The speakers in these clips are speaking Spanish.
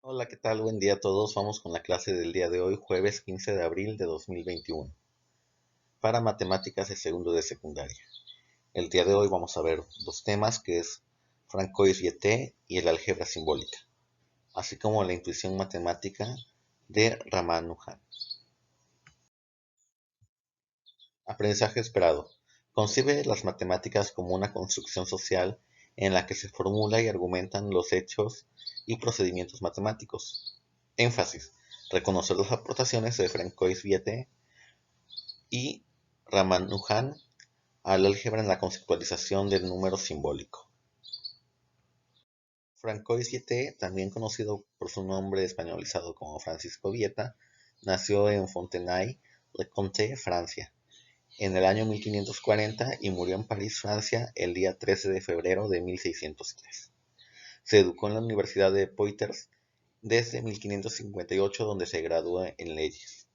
Hola, ¿qué tal? Buen día a todos. Vamos con la clase del día de hoy, jueves 15 de abril de 2021, para matemáticas de segundo de secundaria. El día de hoy vamos a ver dos temas, que es Francois-Viète y el álgebra simbólica, así como la intuición matemática de Ramanujan. Aprendizaje esperado. Concibe las matemáticas como una construcción social en la que se formula y argumentan los hechos y procedimientos matemáticos. Énfasis. Reconocer las aportaciones de Francois-Viète y Ramanujan al álgebra en la conceptualización del número simbólico. Francois-Viète, también conocido por su nombre españolizado como Francisco Vieta, nació en Fontenay-le-Comté, Francia, en el año 1540 y murió en París, Francia, el día 13 de febrero de 1603. Se educó en la Universidad de Poitiers desde 1558, donde se graduó en leyes.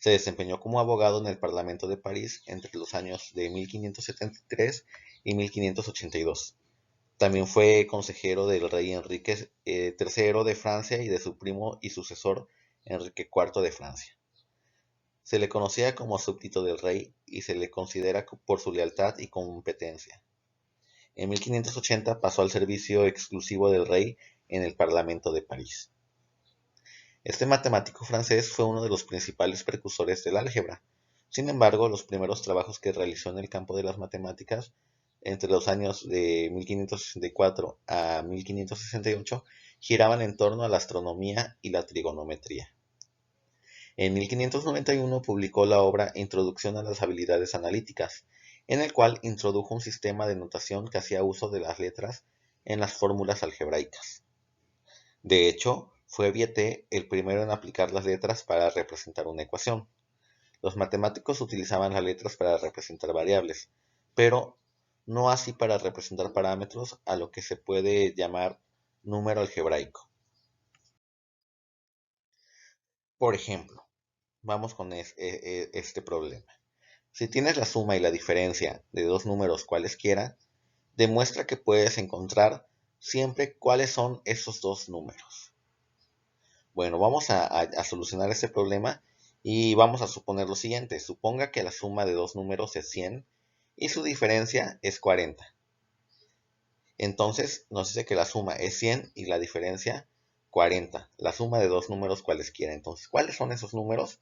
Se desempeñó como abogado en el Parlamento de París entre los años de 1573 y 1582. También fue consejero del rey Enrique III de Francia y de su primo y sucesor Enrique IV de Francia. Se le conocía como súbdito del rey y se le considera por su lealtad y competencia. En 1580 pasó al servicio exclusivo del rey en el Parlamento de París. Este matemático francés fue uno de los principales precursores del álgebra. Sin embargo, los primeros trabajos que realizó en el campo de las matemáticas entre los años de 1564 a 1568 giraban en torno a la astronomía y la trigonometría. En 1591 publicó la obra Introducción a las habilidades analíticas, en el cual introdujo un sistema de notación que hacía uso de las letras en las fórmulas algebraicas. De hecho, fue Viète el primero en aplicar las letras para representar una ecuación. Los matemáticos utilizaban las letras para representar variables, pero no así para representar parámetros, a lo que se puede llamar número algebraico. Por ejemplo, vamos con este problema. Si tienes la suma y la diferencia de dos números cualesquiera, demuestra que puedes encontrar siempre cuáles son esos dos números. Bueno, vamos a solucionar este problema y vamos a suponer lo siguiente. Suponga que la suma de dos números es 100 y su diferencia es 40. Entonces nos dice que la suma es 100 y la diferencia 40. La suma de dos números cualesquiera. Entonces, ¿cuáles son esos números?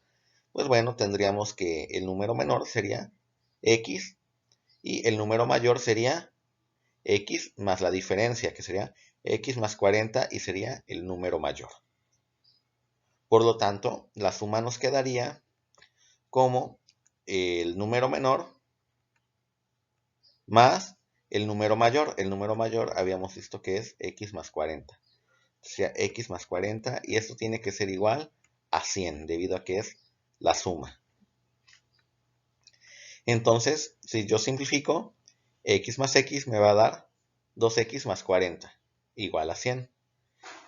Pues bueno, tendríamos que el número menor sería x y el número mayor sería x más la diferencia, que sería x más 40 y sería el número mayor. Por lo tanto, la suma nos quedaría como el número menor más el número mayor. El número mayor habíamos visto que es x más 40. O sea, x más 40 y esto tiene que ser igual a 100 debido a que es la suma. Entonces, si yo simplifico, x más x me va a dar 2x más 40 igual a 100.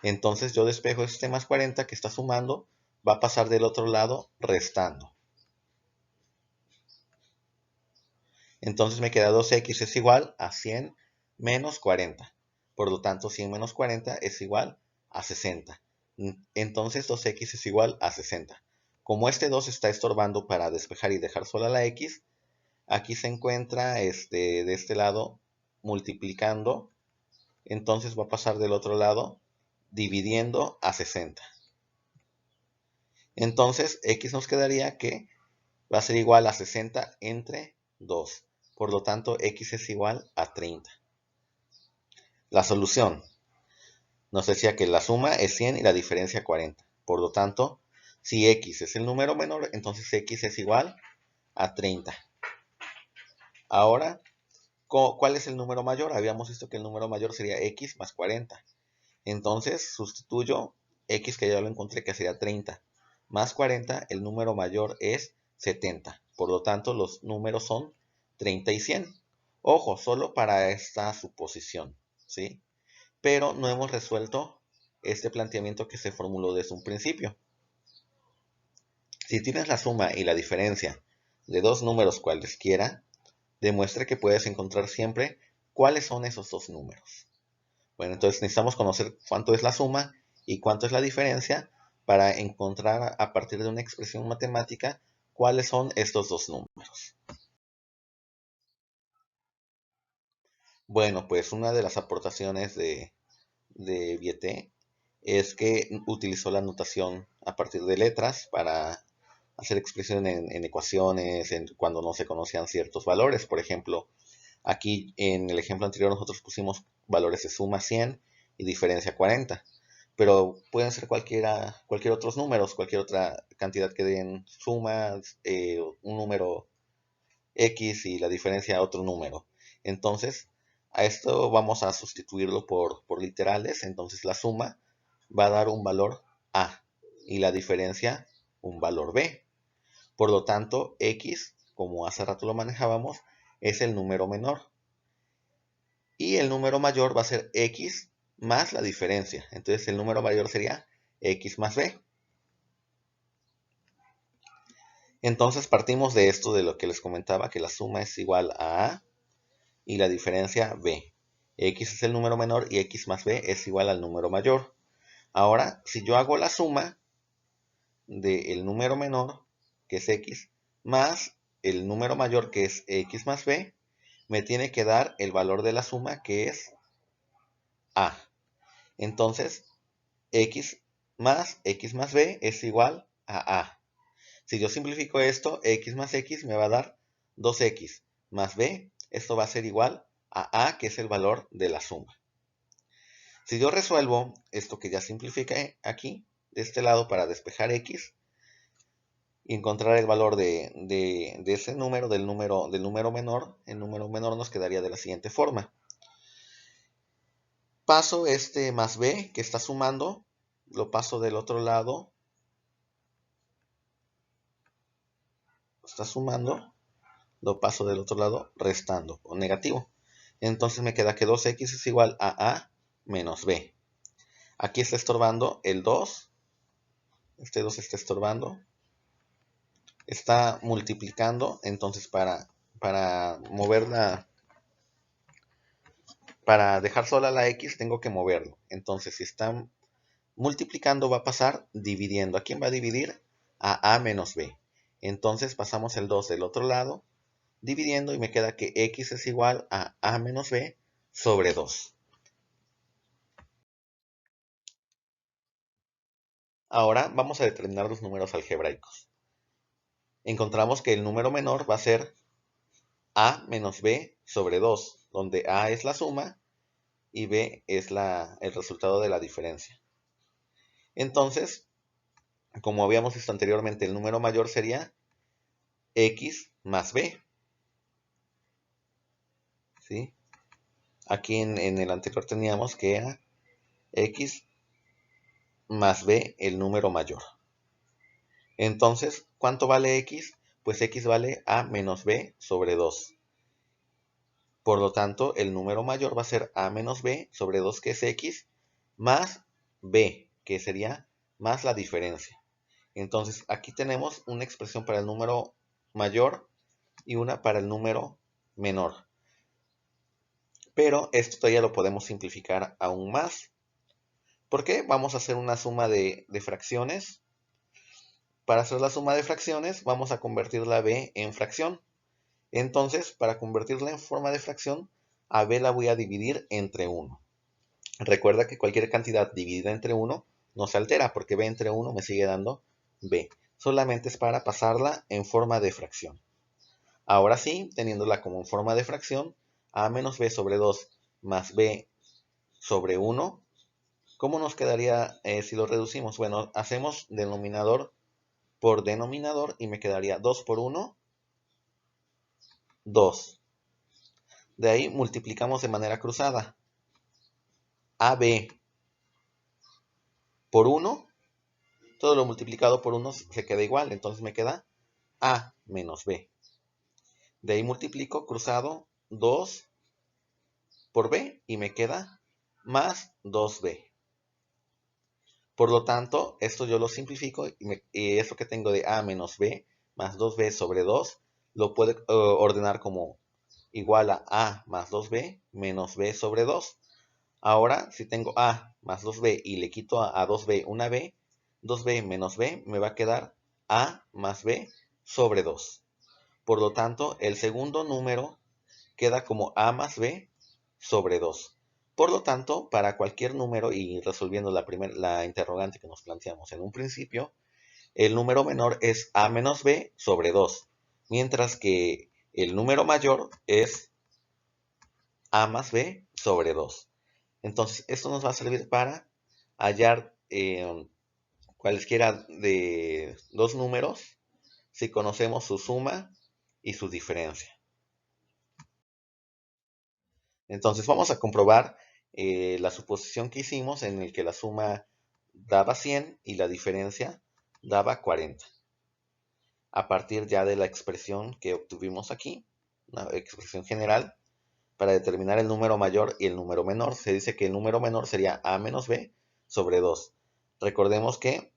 Entonces yo despejo este más 40 que está sumando, va a pasar del otro lado restando. Entonces me queda 2x es igual a 100 menos 40. Por lo tanto, 100 menos 40 es igual a 60. Entonces 2x es igual a 60. Como este 2 está estorbando para despejar y dejar sola la x, aquí se encuentra de este lado multiplicando. Entonces va a pasar del otro lado dividiendo a 60. Entonces x nos quedaría que va a ser igual a 60 entre 2. Por lo tanto, x es igual a 30. La solución nos decía que la suma es 100 y la diferencia 40. Por lo tanto, si x es el número menor, entonces x es igual a 30. Ahora, ¿cuál es el número mayor? Habíamos visto que el número mayor sería x más 40. Entonces, sustituyo x, que ya lo encontré, que sería 30, más 40, el número mayor es 70. Por lo tanto, los números son 30 y 100. Ojo, solo para esta suposición, ¿sí? Pero no hemos resuelto este planteamiento que se formuló desde un principio. Si tienes la suma y la diferencia de dos números cualesquiera, demuestra que puedes encontrar siempre cuáles son esos dos números. Bueno, entonces necesitamos conocer cuánto es la suma y cuánto es la diferencia para encontrar a partir de una expresión matemática cuáles son estos dos números. Bueno, pues una de las aportaciones de Viete es que utilizó la notación a partir de letras para hacer expresión en ecuaciones, cuando no se conocían ciertos valores. Por ejemplo, aquí en el ejemplo anterior nosotros pusimos valores de suma 100 y diferencia 40, pero pueden ser cualquier otros números, cualquier otra cantidad que den suma, un número X y la diferencia otro número. Entonces, a esto vamos a sustituirlo por literales. Entonces la suma va a dar un valor A y la diferencia un valor B. Por lo tanto, X, como hace rato lo manejábamos, es el número menor. Y el número mayor va a ser X más la diferencia. Entonces el número mayor sería X más B. Entonces partimos de esto, de lo que les comentaba, que la suma es igual a A y la diferencia B. X es el número menor y X más B es igual al número mayor. Ahora, si yo hago la suma del número menor, que es X, más el número mayor, que es X más B, me tiene que dar el valor de la suma, que es A. Entonces, X más B es igual a A. Si yo simplifico esto, X más X me va a dar 2X más B. Esto va a ser igual a A, que es el valor de la suma. Si yo resuelvo esto que ya simplifiqué aquí, de este lado, para despejar X y encontrar el valor de ese número, del número menor, el número menor nos quedaría de la siguiente forma. Paso este más B que está sumando, lo paso del otro lado, está sumando, lo paso del otro lado restando o negativo. Entonces me queda que 2X es igual a A menos B. Aquí está estorbando el 2, este 2 está estorbando, está multiplicando. Entonces para moverla, para dejar sola la X tengo que moverlo. Entonces si está multiplicando va a pasar dividiendo. ¿A quién va a dividir? A A menos B. Entonces pasamos el 2 del otro lado dividiendo y me queda que X es igual a A menos B sobre 2. Ahora vamos a determinar los números algebraicos. Encontramos que el número menor va a ser A menos B sobre 2, donde A es la suma y B es el resultado de la diferencia. Entonces, como habíamos visto anteriormente, el número mayor sería X más B. ¿Sí? Aquí en el anterior teníamos que era X más B el número mayor. Entonces, ¿cuánto vale X? Pues X vale A menos B sobre 2. Por lo tanto, el número mayor va a ser A menos B sobre 2, que es X, más B, que sería más la diferencia. Entonces, aquí tenemos una expresión para el número mayor y una para el número menor. Pero esto todavía lo podemos simplificar aún más. ¿Por qué? Vamos a hacer una suma de fracciones. Para hacer la suma de fracciones, vamos a convertir la B en fracción. Entonces, para convertirla en forma de fracción, a B la voy a dividir entre 1. Recuerda que cualquier cantidad dividida entre 1 no se altera, porque B entre 1 me sigue dando B. Solamente es para pasarla en forma de fracción. Ahora sí, teniéndola como en forma de fracción, A menos B sobre 2 más B sobre 1. ¿Cómo nos quedaría si lo reducimos? Bueno, hacemos denominador por denominador y me quedaría 2 por 1, 2. De ahí multiplicamos de manera cruzada. AB por 1, todo lo multiplicado por 1 se queda igual, entonces me queda A menos B. De ahí multiplico cruzado 2 por B y me queda más 2B. Por lo tanto, esto yo lo simplifico y eso que tengo de A menos B más 2B sobre 2 lo puedo ordenar como igual a más 2B menos B sobre 2. Ahora, si tengo A más 2B y le quito a 2B una B, 2B menos B me va a quedar A más B sobre 2. Por lo tanto, el segundo número queda como A más B sobre 2. Por lo tanto, para cualquier número y resolviendo la interrogante que nos planteamos en un principio, el número menor es A menos B sobre 2, mientras que el número mayor es A más B sobre 2. Entonces, esto nos va a servir para hallar cualesquiera de dos números si conocemos su suma y su diferencia. Entonces, vamos a comprobar la suposición que hicimos en el que la suma daba 100 y la diferencia daba 40. A partir ya de la expresión que obtuvimos aquí, una expresión general, para determinar el número mayor y el número menor, se dice que el número menor sería A menos B sobre 2. Recordemos que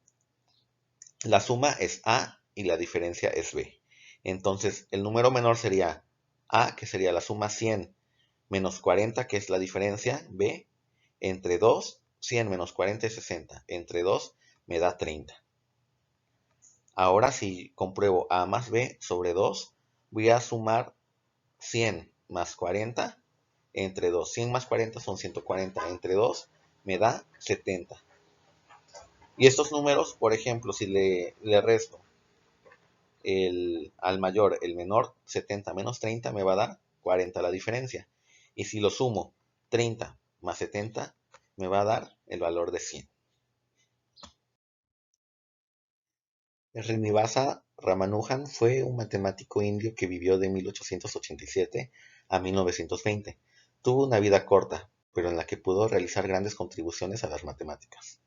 la suma es A y la diferencia es B. Entonces, el número menor sería A, que sería la suma 100 menos 40, que es la diferencia, B, entre 2, 100 menos 40 es 60. Entre 2 me da 30. Ahora si compruebo A más B sobre 2, voy a sumar 100 más 40 entre 2. 100 más 40 son 140. Entre 2 me da 70. Y estos números, por ejemplo, si le resto al mayor el menor, 70 menos 30 me va a dar 40 la diferencia. Y si lo sumo, 30 más 70 me va a dar el valor de 100. Srinivasa Ramanujan fue un matemático indio que vivió de 1887 a 1920. Tuvo una vida corta, pero en la que pudo realizar grandes contribuciones a las matemáticas.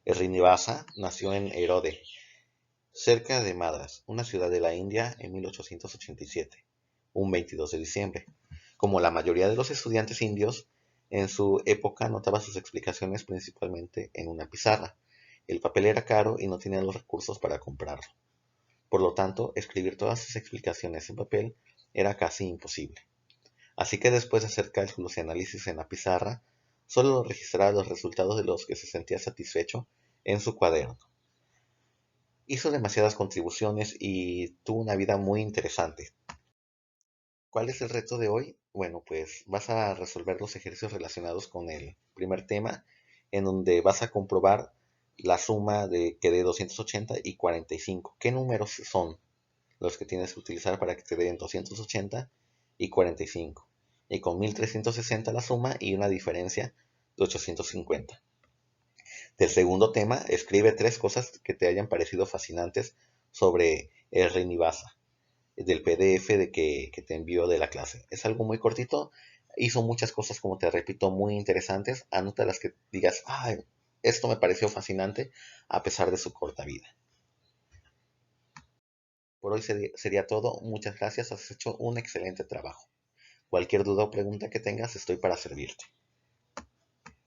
Srinivasa nació en Erode, cerca de Madras, una ciudad de la India, en 1887, un 22 de diciembre. Como la mayoría de los estudiantes indios, en su época anotaba sus explicaciones principalmente en una pizarra. El papel era caro y no tenía los recursos para comprarlo. Por lo tanto, escribir todas sus explicaciones en papel era casi imposible. Así que después de hacer cálculos y análisis en la pizarra, solo registraba los resultados de los que se sentía satisfecho en su cuaderno. Hizo demasiadas contribuciones y tuvo una vida muy interesante. ¿Cuál es el reto de hoy? Bueno, pues vas a resolver los ejercicios relacionados con el primer tema, en donde vas a comprobar la suma de 280 y 45. ¿Qué números son los que tienes que utilizar para que te den 280 y 45? Y con 1360 la suma y una diferencia de 850. Del segundo tema, escribe 3 cosas que te hayan parecido fascinantes sobre el Srinivasa, del PDF que te envió de la clase. Es algo muy cortito, hizo muchas cosas, como te repito, muy interesantes. Anota las que digas, esto me pareció fascinante a pesar de su corta vida. Por hoy sería todo. Muchas gracias, has hecho un excelente trabajo. Cualquier duda o pregunta que tengas, estoy para servirte.